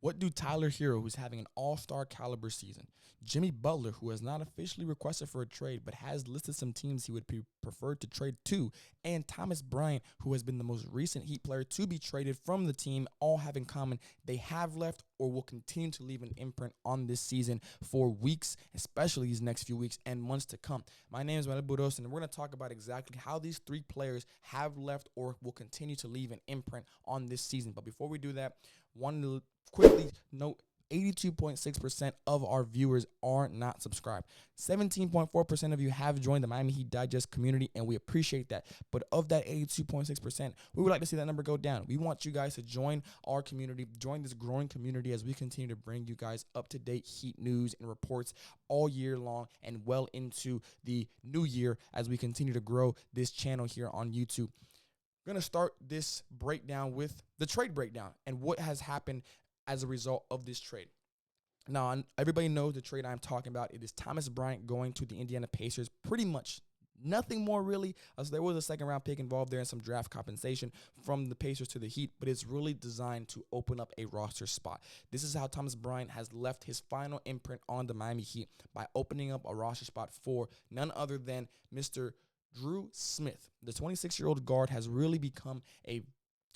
What do Tyler Herro, who's having an all-star caliber season, Jimmy Butler, who has not officially requested for a trade but has listed some teams he would prefer to trade to, and Thomas Bryant, who has been the most recent Heat player to be traded from the team, all have in common they have left or will continue to leave an imprint on this season for weeks, especially these next few weeks and months to come. My name is Manuel Buroz, and we're going to talk about exactly how these three players have left or will continue to leave an imprint on this season. But before we do that, wanted to quickly note 82.6% of our viewers are not subscribed. 17.4% of you have joined the Miami Heat Digest community, and we appreciate that. But of that 82.6%, we would like to see that number go down. We want you guys to join our community, join this growing community as we continue to bring you guys up-to-date Heat news and reports all year long and well into the new year as we continue to grow this channel here on YouTube. We're going to start this breakdown with the trade breakdown and what has happened as a result of this trade. Now, everybody knows the trade I'm talking about. It is Thomas Bryant going to the Indiana Pacers. Pretty much nothing more really. So there was a second-round pick involved there and some draft compensation from the Pacers to the Heat, but it's really designed to open up a roster spot. This is how Thomas Bryant has left his final imprint on the Miami Heat, by opening up a roster spot for none other than Mr. Drew Smith. The 26-year-old guard has really become a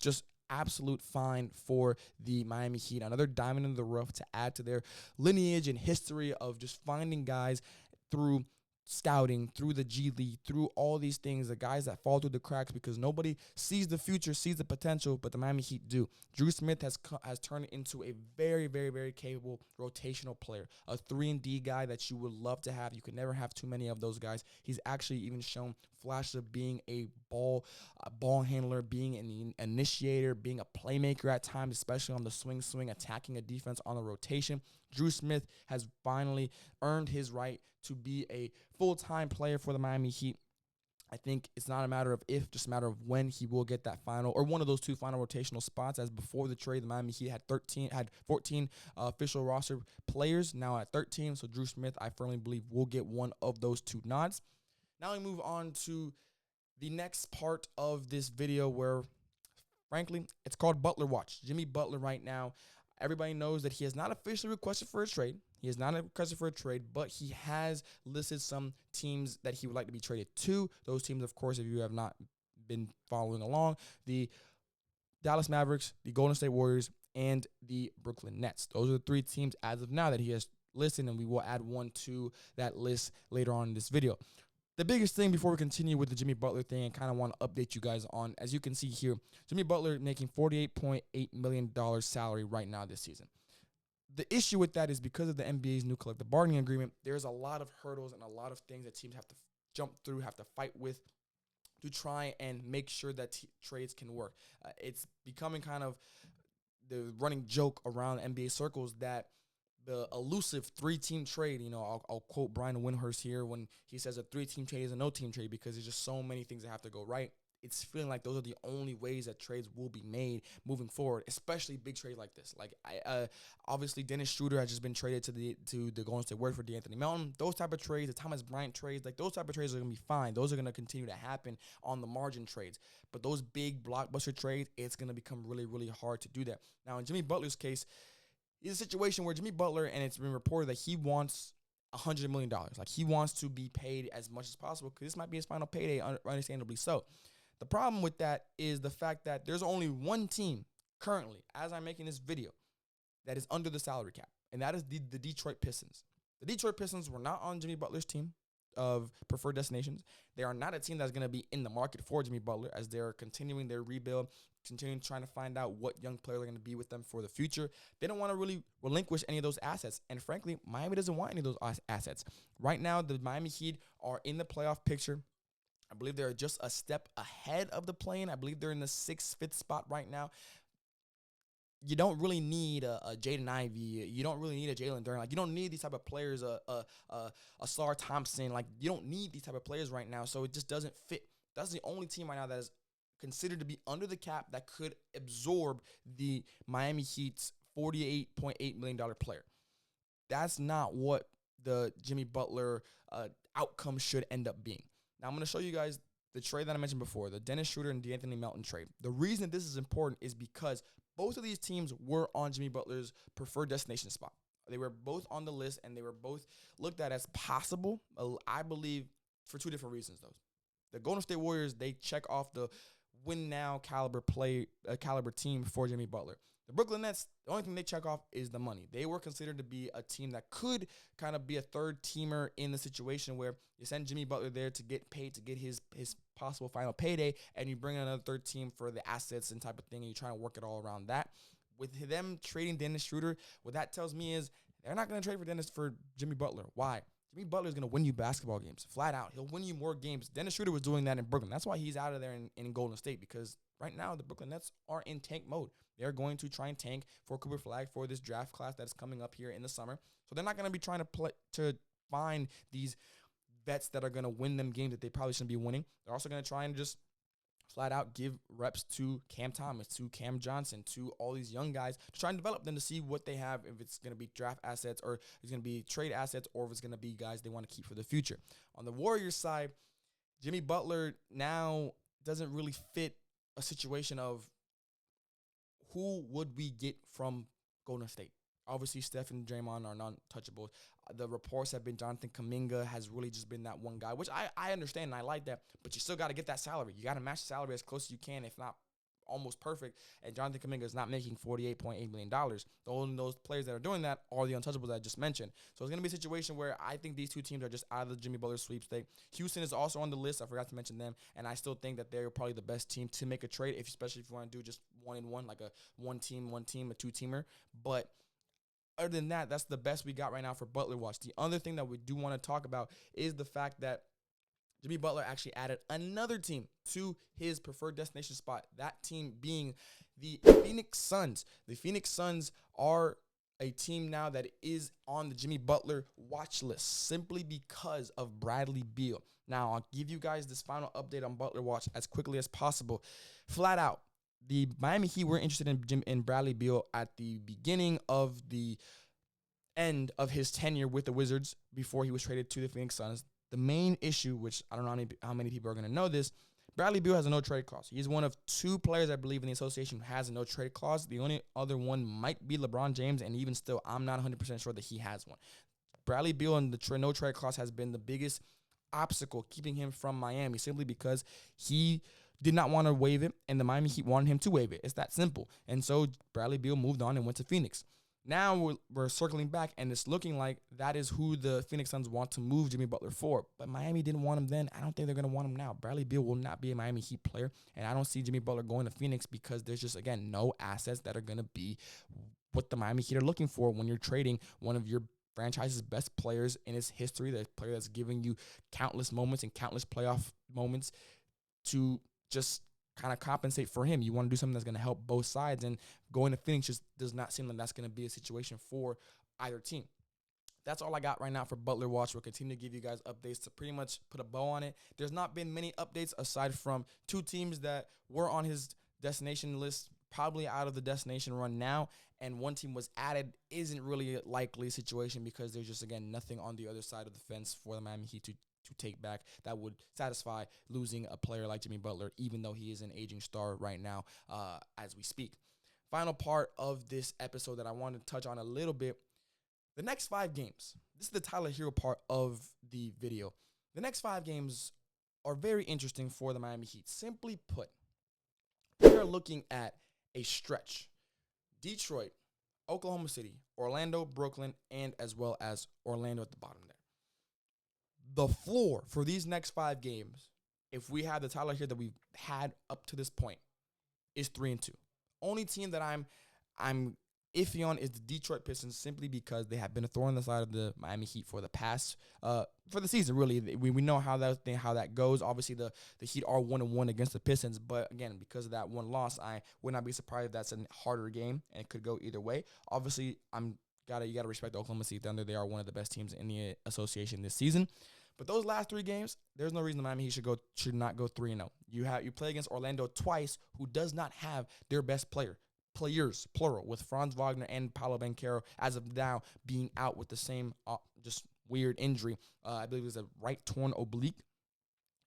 just absolute find for the Miami Heat. Another diamond in the rough to add to their lineage and history of just finding guys through scouting, through the G League, through all these things, the guys that fall through the cracks because nobody sees the future, sees the potential, but the Miami Heat do. Drew Smith has turned into a very, very, very capable rotational player, a 3-and-D guy that you would love to have. You could never have too many of those guys. He's actually even shown flashes of being a ball handler, being an initiator, being a playmaker at times, especially on the swing, attacking a defense on the rotation. Drew Smith has finally earned his right to be a full-time player for the Miami Heat. I think it's not a matter of if, just a matter of when he will get that final or one of those two final rotational spots. As before the trade, the Miami Heat had 14 official roster players, now at 13. So Drew Smith, I firmly believe, will get one of those two nods. Now we move on to the next part of this video where, frankly, it's called Butler Watch. Jimmy Butler right now, everybody knows that he has not officially requested for a trade. He has not requested for a trade, but he has listed some teams that he would like to be traded to. Those teams, of course, if you have not been following along, the Dallas Mavericks, the Golden State Warriors, and the Brooklyn Nets. Those are the three teams as of now that he has listed, and we will add one to that list later on in this video. The biggest thing before we continue with the Jimmy Butler thing and kind of want to update you guys on, as you can see here, Jimmy Butler making $48.8 million salary right now this season. The issue with that is because of the NBA's new collective bargaining agreement, there's a lot of hurdles and a lot of things that teams have to jump through, have to fight with to try and make sure that trades can work. It's becoming kind of the running joke around NBA circles that the elusive 3-team trade, I'll quote Brian Windhorst here when he says a 3-team trade is a no-team trade because there's just so many things that have to go right. It's feeling like those are the only ways that trades will be made moving forward, especially big trades like this. Like, obviously, Dennis Schroeder has just been traded to the Golden State Warriors for DeAnthony Melton. Those type of trades, the Thomas Bryant trades, like those type of trades are going to be fine. Those are going to continue to happen on the margin trades. But those big blockbuster trades, it's going to become really, really hard to do that. Now, in Jimmy Butler's case, it's a situation where Jimmy Butler, and it's been reported that he wants $100 million. Like, he wants to be paid as much as possible because this might be his final payday, understandably so. The problem with that is the fact that there's only one team currently, as I'm making this video, that is under the salary cap, and that is the Detroit Pistons. The Detroit Pistons were not on Jimmy Butler's team of preferred destinations. They are not a team that's going to be in the market for Jimmy Butler as they're continuing their rebuild, continuing trying to find out what young players are going to be with them for the future. They don't want to really relinquish any of those assets, and frankly, Miami doesn't want any of those assets. Right now, the Miami Heat are in the playoff picture. I believe they're just a step ahead of the play-in. I believe they're in the 5th spot right now. You don't really need a Jaden Ivey. You don't really need a Jalen Duren. Like, you don't need these type of players, a Sar Thompson. Like, you don't need these type of players right now, so it just doesn't fit. That's the only team right now that is considered to be under the cap that could absorb the Miami Heat's $48.8 million player. That's not what the Jimmy Butler outcome should end up being. Now, I'm going to show you guys the trade that I mentioned before, the Dennis Schroeder and DeAnthony Melton trade. The reason this is important is because Both of these teams were on Jimmy Butler's preferred destination spot. They were both on the list, and they were both looked at as possible, I believe, for two different reasons, though. The Golden State Warriors, they check off the win now caliber team for Jimmy Butler. The Brooklyn Nets, the only thing they check off is the money. They were considered to be a team that could kind of be a third teamer in the situation where you send Jimmy Butler there to get paid, to get his possible final payday, and you bring in another third team for the assets and type of thing, and you try to work it all around that. With them trading Dennis Schroeder, what that tells me is they're not going to trade for Jimmy Butler. Why? Jimmy Butler is going to win you basketball games, flat out. He'll win you more games. Dennis Schroeder was doing that in Brooklyn. That's why he's out of there in Golden State, because right now the Brooklyn Nets are in tank mode. They're going to try and tank for Cooper Flag for this draft class that is coming up here in the summer. So they're not going to be trying to find these vets that are going to win them games that they probably shouldn't be winning. They're also going to try and just flat out give reps to Cam Thomas, to Cam Johnson, to all these young guys to try and develop them to see what they have, if it's going to be draft assets or it's going to be trade assets or if it's going to be guys they want to keep for the future. On the Warriors side, Jimmy Butler now doesn't really fit a situation of who would we get from Golden State. Obviously, Steph and Draymond are non-touchables. The reports have been Jonathan Kuminga has really just been that one guy, which I understand and I like that, but you still got to get that salary. You got to match the salary as close as you can, if not almost perfect, and Jonathan Kuminga is not making $48.8 million. The only those players that are doing that are the untouchables that I just mentioned. So it's going to be a situation where I think these two teams are just out of the Jimmy Butler sweepstake. Houston is also on the list. I forgot to mention them, and I still think that they're probably the best team to make a trade, especially if you want to do just one-in-one, like a one team, a two-teamer. But other than that, that's the best we got right now for Butler watch. The other thing that we do want to talk about is the fact that Jimmy Butler actually added another team to his preferred destination spot, that team being the Phoenix Suns. The Phoenix Suns are a team now that is on the Jimmy Butler watch list simply because of Bradley Beal. Now, I'll give you guys this final update on Butler watch as quickly as possible. Flat out, the Miami Heat were interested in Bradley Beal at the beginning of the end of his tenure with the Wizards before he was traded to the Phoenix Suns. The main issue, which I don't know how many people are going to know this, Bradley Beal has a no-trade clause. He's one of two players, I believe, in the association who has a no-trade clause. The only other one might be LeBron James, and even still, I'm not 100% sure that he has one. Bradley Beal and the no-trade clause has been the biggest obstacle keeping him from Miami, simply because he did not want to waive it, and the Miami Heat wanted him to waive it. It's that simple. And so Bradley Beal moved on and went to Phoenix. Now we're circling back, and it's looking like that is who the Phoenix Suns want to move Jimmy Butler for. But Miami didn't want him then. I don't think they're going to want him now. Bradley Beal will not be a Miami Heat player, and I don't see Jimmy Butler going to Phoenix because there's just, again, no assets that are going to be what the Miami Heat are looking for when you're trading one of your franchise's best players in its history, the player that's giving you countless moments and countless playoff moments to just kind of compensate for him. You want to do something that's going to help both sides, and going to Phoenix just does not seem like that's going to be a situation for either team. That's all I got right now for Butler Watch. We'll continue to give you guys updates to pretty much put a bow on it. There's not been many updates aside from two teams that were on his destination list, probably out of the destination run now, and one team was added. Isn't really a likely situation because there's just, again, nothing on the other side of the fence for the Miami Heat to take back that would satisfy losing a player like Jimmy Butler, even though he is an aging star right now as we speak. Final part of this episode that I want to touch on a little bit, the next 5 games. This is the Tyler Herro part of the video. The next 5 games are very interesting for the Miami Heat. Simply put, we are looking at a stretch. Detroit, Oklahoma City, Orlando, Brooklyn, and as well as Orlando at the bottom there. The floor for these next 5 games, if we have the Tyler here that we've had up to this point, is 3-2. Only team that I'm iffy on is the Detroit Pistons, simply because they have been a thorn in the side of the Miami Heat for the past for the season. Really, we know how that goes. Obviously, the Heat are 1-1 against the Pistons, but again, because of that one loss, I would not be surprised if that's a harder game and it could go either way. Obviously, you gotta respect the Oklahoma City Thunder. They are one of the best teams in the association this season. But those last 3 games, there's no reason the Miami Heat should not go 3-0. You play against Orlando twice, who does not have their best players, plural, with Franz Wagner and Paolo Banchero as of now being out with the same just weird injury. I believe it was a right torn oblique.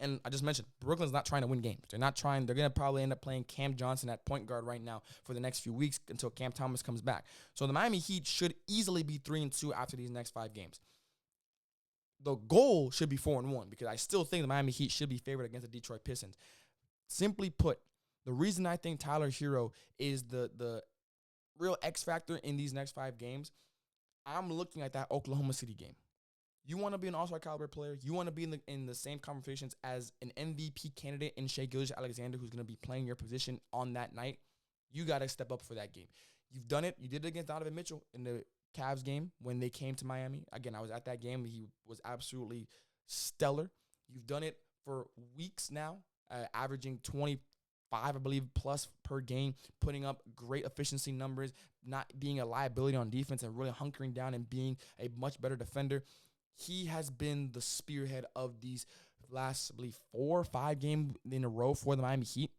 And I just mentioned, Brooklyn's not trying to win games. They're not trying. They're going to probably end up playing Cam Johnson at point guard right now for the next few weeks until Cam Thomas comes back. So the Miami Heat should easily be 3-2 after these next 5 games. The goal should be 4-1 because I still think the Miami Heat should be favored against the Detroit Pistons. Simply put, the reason I think Tyler Herro is the real X factor in these next 5 games, I'm looking at that Oklahoma City game. You want to be an all-star caliber player. You want to be in the same conversations as an MVP candidate in Shai Gilgeous-Alexander, who's going to be playing your position on that night. You got to step up for that game. You've done it. You did it against Donovan Mitchell in the Cavs game when they came to Miami. Again, I was at that game. He was absolutely stellar. You've done it for weeks now, averaging 25, I believe, plus per game, putting up great efficiency numbers, not being a liability on defense and really hunkering down and being a much better defender. He has been the spearhead of these last, I believe, 4 or 5 games in a row for the Miami Heat.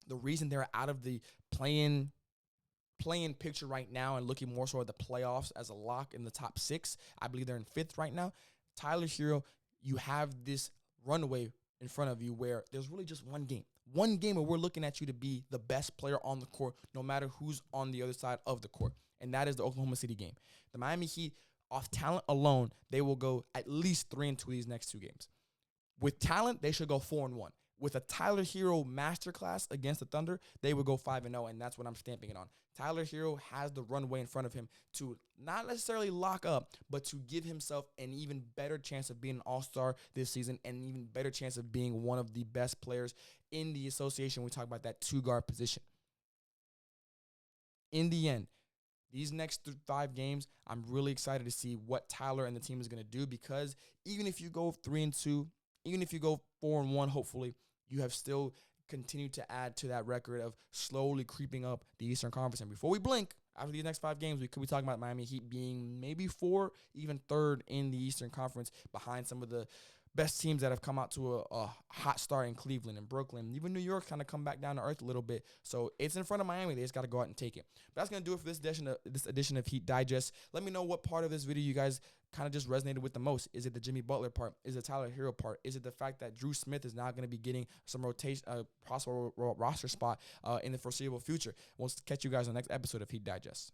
The reason they're out of the play-in picture right now and looking more so at the playoffs as a lock in the top 6, I believe they're in 5th right now. Tyler Herro, you have this runway in front of you where there's really just one game. One game where we're looking at you to be the best player on the court, no matter who's on the other side of the court. And that is the Oklahoma City game. The Miami Heat, off talent alone, they will go at least 3-2 these next 2 games. With talent, they should go 4-1. With a Tyler Herro masterclass against the Thunder, they would go 5-0, and that's what I'm stamping it on. Tyler Herro has the runway in front of him to not necessarily lock up, but to give himself an even better chance of being an all-star this season and an even better chance of being one of the best players in the association. We talk about that 2-guard position. In the end, these next 5 games, I'm really excited to see what Tyler and the team is going to do, because even if you go 3-2, even if you go 4-1, hopefully, you have still continued to add to that record of slowly creeping up the Eastern Conference. And before we blink, after these next 5 games, we could be talking about Miami Heat being maybe 4, even 3rd in the Eastern Conference behind some of the best teams that have come out to a hot start in Cleveland and Brooklyn. Even New York kind of come back down to earth a little bit. So it's in front of Miami. They just got to go out and take it. But that's going to do it for this edition of Heat Digest. Let me know what part of this video you guys kind of just resonated with the most. Is it the Jimmy Butler part? Is it Tyler Herro part? Is it the fact that Drew Smith is now going to be getting some rotation, possible roster spot in the foreseeable future? We'll catch you guys on the next episode of Heat Digest.